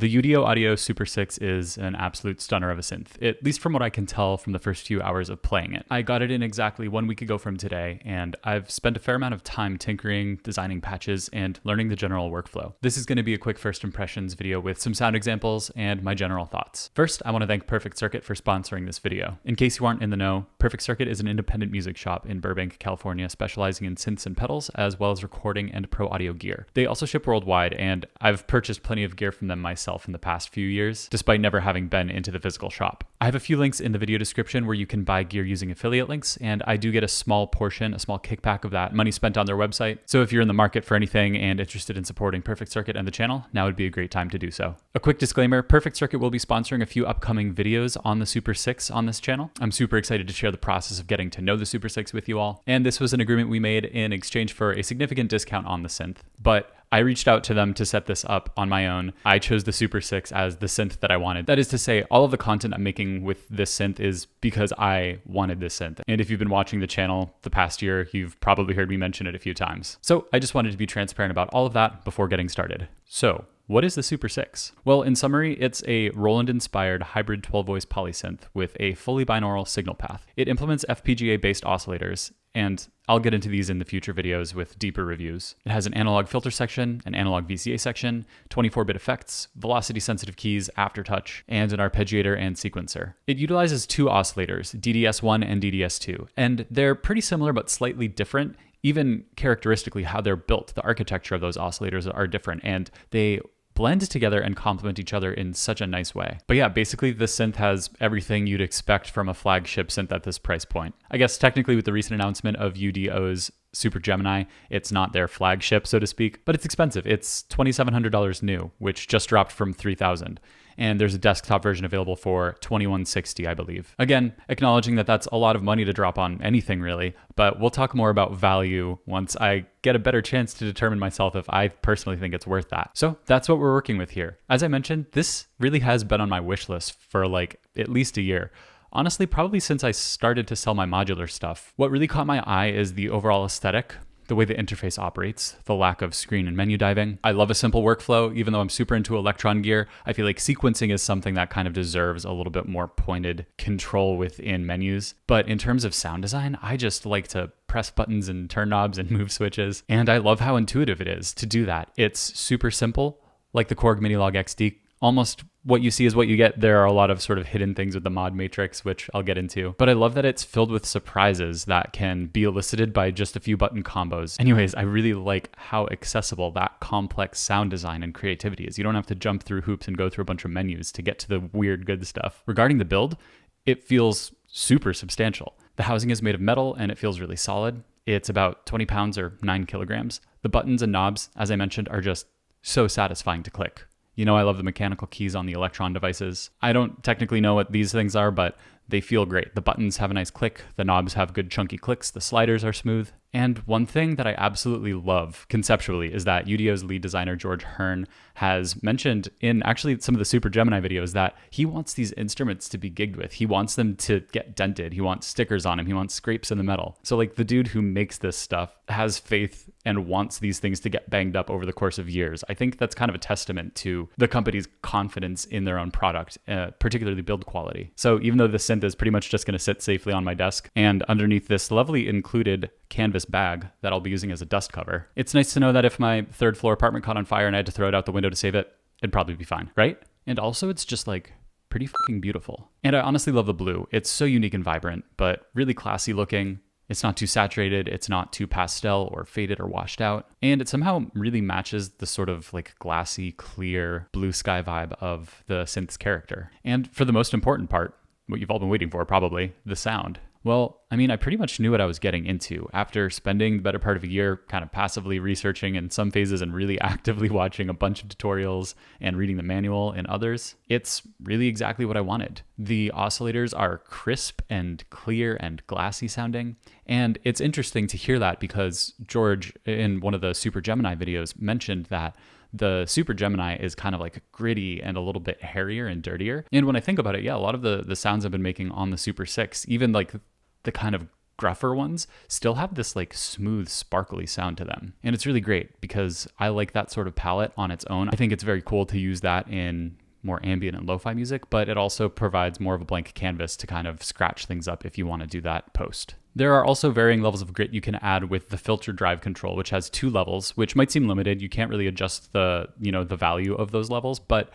The UDO Audio Super 6 is an absolute stunner of a synth, at least from what I can tell from the first few hours of playing it. I got it in exactly 1 week ago from today, and I've spent a fair amount of time tinkering, designing patches, and learning the general workflow. This is going to be a quick first impressions video with some sound examples and my general thoughts. First, I want to thank Perfect Circuit for sponsoring this video. In case you aren't in the know, Perfect Circuit is an independent music shop in Burbank, California, specializing in synths and pedals, as well as recording and pro audio gear. They also ship worldwide, and I've purchased plenty of gear from them myself in the past few years, despite never having been into the physical shop. I have a few links in the video description where you can buy gear using affiliate links, and I do get a small portion, a small kickback of that money spent on their website. So if you're in the market for anything and interested in supporting Perfect Circuit and the channel, now would be a great time to do so. A quick disclaimer, Perfect Circuit will be sponsoring a few upcoming videos on the Super 6 on this channel. I'm super excited to share the process of getting to know the Super 6 with you all, and this was an agreement we made in exchange for a significant discount on the synth. But I reached out to them to set this up on my own. I chose the Super 6 as the synth that I wanted. That is to say, all of the content I'm making with this synth is because I wanted this synth. And if you've been watching the channel the past year, you've probably heard me mention it a few times. So I just wanted to be transparent about all of that before getting started. So what is the Super 6? Well, in summary, it's a Roland-inspired hybrid 12-voice polysynth with a fully binaural signal path. It implements FPGA-based oscillators, and I'll get into these in the future videos with deeper reviews. It has an analog filter section, an analog VCA section, 24-bit effects, velocity-sensitive keys, aftertouch, and an arpeggiator and sequencer. It utilizes two oscillators, DDS1 and DDS2, and they're pretty similar but slightly different. Even characteristically, how they're built, the architecture of those oscillators are different, and they blend together and complement each other in such a nice way. But yeah, basically the synth has everything you'd expect from a flagship synth at this price point. I guess technically with the recent announcement of UDO's Super Gemini, it's not their flagship, so to speak, but it's expensive. It's $2,700 new, which just dropped from $3,000. And there's a desktop version available for $2,160, I believe. Again, acknowledging that that's a lot of money to drop on anything really, but we'll talk more about value once I get a better chance to determine myself if I personally think it's worth that. So that's what we're working with here. As I mentioned, this really has been on my wish list for like at least a year. Honestly, probably since I started to sell my modular stuff. What really caught my eye is the overall aesthetic, the way the interface operates, the lack of screen and menu diving. I love a simple workflow. Even though I'm super into Electron gear, I feel like sequencing is something that kind of deserves a little bit more pointed control within menus. But in terms of sound design, I just like to press buttons and turn knobs and move switches. And I love how intuitive it is to do that. It's super simple, like the Korg Minilog XD. Almost what you see is what you get. There are a lot of sort of hidden things with the mod matrix, which I'll get into. But I love that it's filled with surprises that can be elicited by just a few button combos. Anyways, I really like how accessible that complex sound design and creativity is. You don't have to jump through hoops and go through a bunch of menus to get to the weird good stuff. Regarding the build, it feels super substantial. The housing is made of metal and it feels really solid. It's about 20 pounds or 9 kilograms. The buttons and knobs, as I mentioned, are just so satisfying to click. You know, I love the mechanical keys on the Electron devices. I don't technically know what these things are, but they feel great. The buttons have a nice click, the knobs have good chunky clicks, the sliders are smooth. And one thing that I absolutely love conceptually is that UDO's lead designer, George Hearn, has mentioned in actually some of the Super Gemini videos that he wants these instruments to be gigged with. He wants them to get dented. He wants stickers on them. He wants scrapes in the metal. So like the dude who makes this stuff has faith and wants these things to get banged up over the course of years. I think that's kind of a testament to the company's confidence in their own product, particularly build quality. So even though the synth is pretty much just going to sit safely on my desk and underneath this lovely included canvas bag that I'll be using as a dust cover, it's nice to know that if my third floor apartment caught on fire and I had to throw it out the window to save it, it'd probably be fine, right? And also it's just like pretty fucking beautiful. And I honestly love the blue. It's so unique and vibrant, but really classy looking. It's not too saturated, it's not too pastel or faded or washed out, and it somehow really matches the sort of like glassy, clear, blue sky vibe of the synth's character. And for the most important part, what you've all been waiting for probably, the sound. Well, I mean, I pretty much knew what I was getting into after spending the better part of a year kind of passively researching in some phases and really actively watching a bunch of tutorials and reading the manual in others. It's really exactly what I wanted. The oscillators are crisp and clear and glassy sounding. And it's interesting to hear that because George, in one of the Super Gemini videos, mentioned that the Super Gemini is kind of like gritty and a little bit hairier and dirtier. And when I think about it, yeah, a lot of the sounds I've been making on the Super 6, even like the kind of gruffer ones still have this like smooth, sparkly sound to them. And it's really great because I like that sort of palette on its own. I think it's very cool to use that in more ambient and lo-fi music, but it also provides more of a blank canvas to kind of scratch things up if you want to do that post. There are also varying levels of grit you can add with the filter drive control, which has 2 levels, which might seem limited. You can't really adjust the value of those levels, but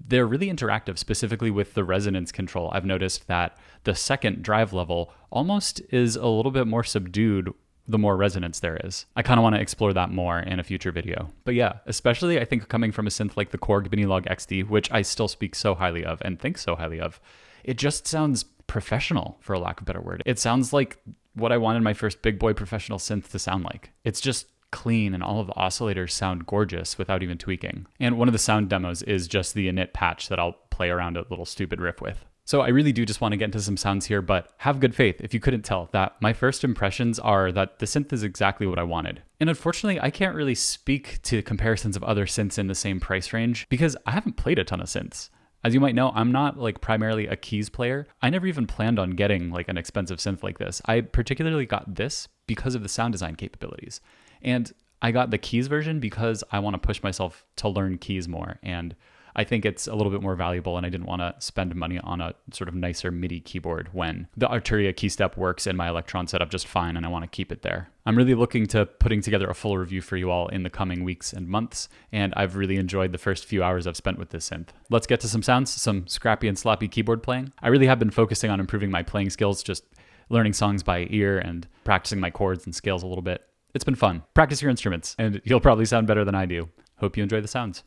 they're really interactive, specifically with the resonance control. I've noticed that the second drive level almost is a little bit more subdued the more resonance there is. I kind of want to explore that more in a future video. But yeah, especially I think coming from a synth like the Korg Minilog XD, which I still speak so highly of and think so highly of, it just sounds professional, for a lack of a better word. It sounds like what I wanted my first big boy professional synth to sound like. It's just clean and all of the oscillators sound gorgeous without even tweaking. And one of the sound demos is just the init patch that I'll play around a little stupid riff with. So I really do just want to get into some sounds here, but have good faith if you couldn't tell that my first impressions are that the synth is exactly what I wanted. And unfortunately, I can't really speak to comparisons of other synths in the same price range because I haven't played a ton of synths. As you might know, I'm not like primarily a keys player. I never even planned on getting like an expensive synth like this. I particularly got this because of the sound design capabilities. And I got the keys version because I want to push myself to learn keys more. And I think it's a little bit more valuable, and I didn't want to spend money on a sort of nicer MIDI keyboard when the Arturia key step works in my Electron setup just fine, and I want to keep it there. I'm really looking to putting together a full review for you all in the coming weeks and months, and I've really enjoyed the first few hours I've spent with this synth. Let's get to some sounds, some scrappy and sloppy keyboard playing. I really have been focusing on improving my playing skills, just learning songs by ear and practicing my chords and scales a little bit. It's been fun. Practice your instruments, and you'll probably sound better than I do. Hope you enjoy the sounds.